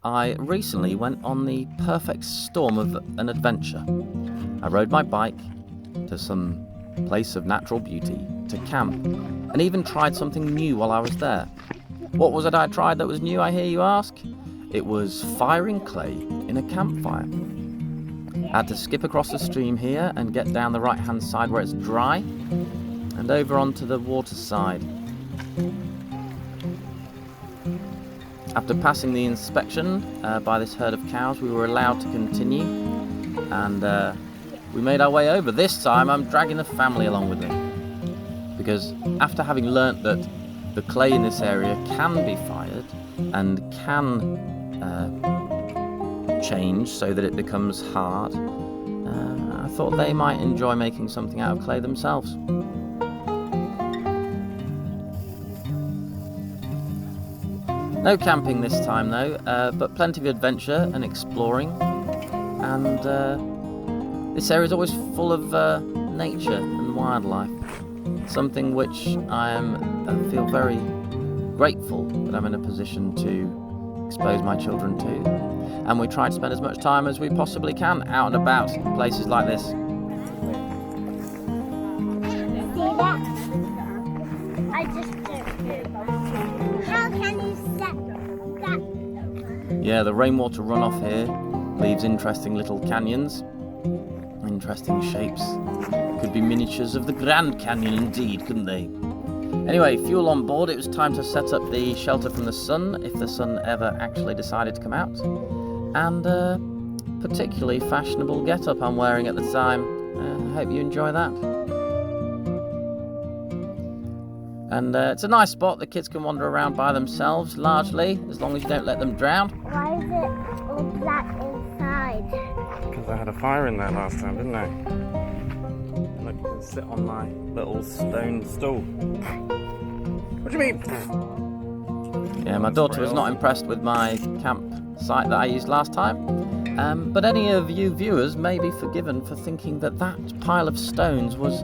I recently went on the perfect storm of an adventure. I rode my bike to some place of natural beauty to camp, and even tried something new while I was there. What was it I tried that was new, I hear you ask? It was firing clay in a campfire. I had to skip across the stream here and get down the right-hand side where it's dry, and over onto the water side. After passing the inspection by this herd of cows, we were allowed to continue, and we made our way over. This time I'm dragging the family along with me, because after having learnt that the clay in this area can be fired and can change so that it becomes hard, I thought they might enjoy making something out of clay themselves. No camping this time though, but plenty of adventure and exploring, and this area is always full of nature and wildlife, something which I feel very grateful that I'm in a position to expose my children to, and we try to spend as much time as we possibly can out and about in places like this. See that? I just how can you set that? Yeah, the rainwater runoff here leaves interesting little canyons, interesting shapes. Could be miniatures of the Grand Canyon indeed, couldn't they? Anyway, fuel on board. It was time to set up the shelter from the sun, if the sun ever actually decided to come out. And particularly fashionable get-up I'm wearing at the time. I hope you enjoy that. And it's a nice spot. The kids can wander around by themselves, largely, as long as you don't let them drown. Why is it all black inside? Because I had a fire in there last time, didn't I? Look, you can sit on my little stone stool. What do you mean? Yeah, my daughter was not impressed with my campsite that I used last time. But any of you viewers may be forgiven for thinking that that pile of stones was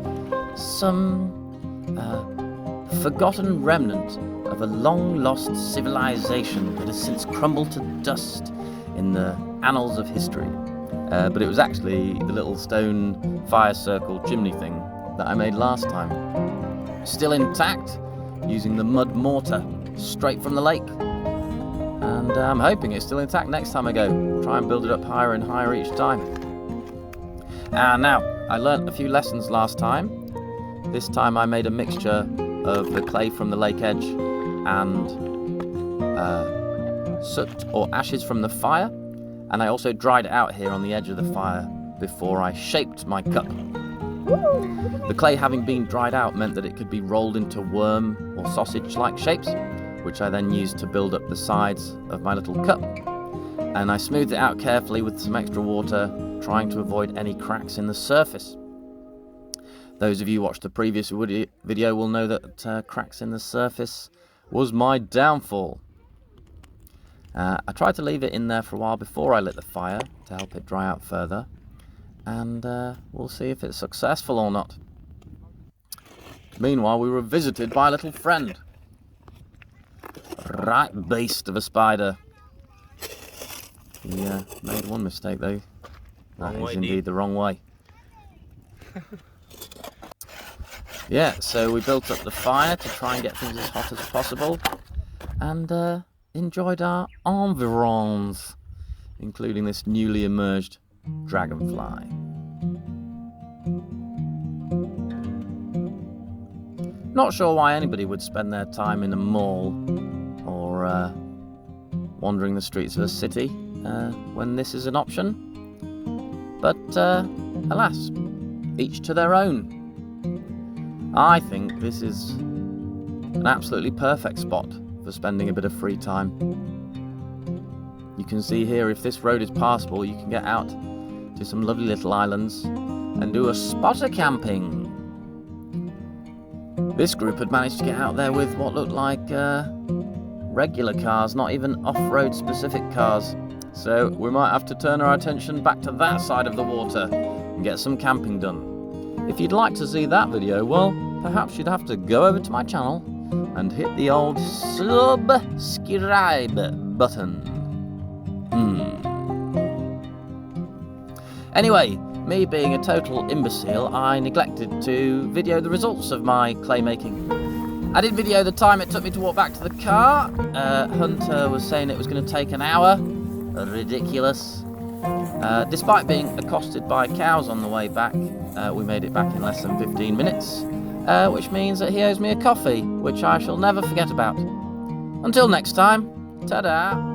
some forgotten remnant of a long-lost civilization that has since crumbled to dust in the annals of history. But it was actually the little stone fire circle chimney thing that I made last time. Still intact, using the mud mortar straight from the lake. And I'm hoping it's still intact next time I go. Try and build it up higher and higher each time. Now, I learnt a few lessons last time. This time I made a mixture of the clay from the lake edge and soot or ashes from the fire, and I also dried it out here on the edge of the fire before I shaped my cup. The clay having been dried out meant that it could be rolled into worm or sausage-like shapes, which I then used to build up the sides of my little cup. And I smoothed it out carefully with some extra water, trying to avoid any cracks in the surface. Those of you who watched the previous video will know that cracks in the surface was my downfall. I tried to leave it in there for a while before I lit the fire to help it dry out further, and we'll see if it's successful or not. Meanwhile, we were visited by a little friend. Right beast of a spider. He made one mistake though. That is indeed the wrong way. Yeah, so we built up the fire to try and get things as hot as possible, and enjoyed our environs, including this newly emerged dragonfly. Not sure why anybody would spend their time in a mall or wandering the streets of a city when this is an option, but alas, each to their own. I think this is an absolutely perfect spot for spending a bit of free time. You can see here, if this road is passable, you can get out to some lovely little islands and do a spotter camping. This group had managed to get out there with what looked like regular cars, not even off-road specific cars. So we might have to turn our attention back to that side of the water and get some camping done. If you'd like to see that video, well, perhaps you'd have to go over to my channel and hit the old subscribe button. Anyway, me being a total imbecile, I neglected to video the results of my clay making. I did video the time it took me to walk back to the car. Hunter was saying it was going to take an hour. Ridiculous. Despite being accosted by cows on the way back, we made it back in less than 15 minutes, which means that he owes me a coffee, which I shall never forget about. Until next time, ta-da!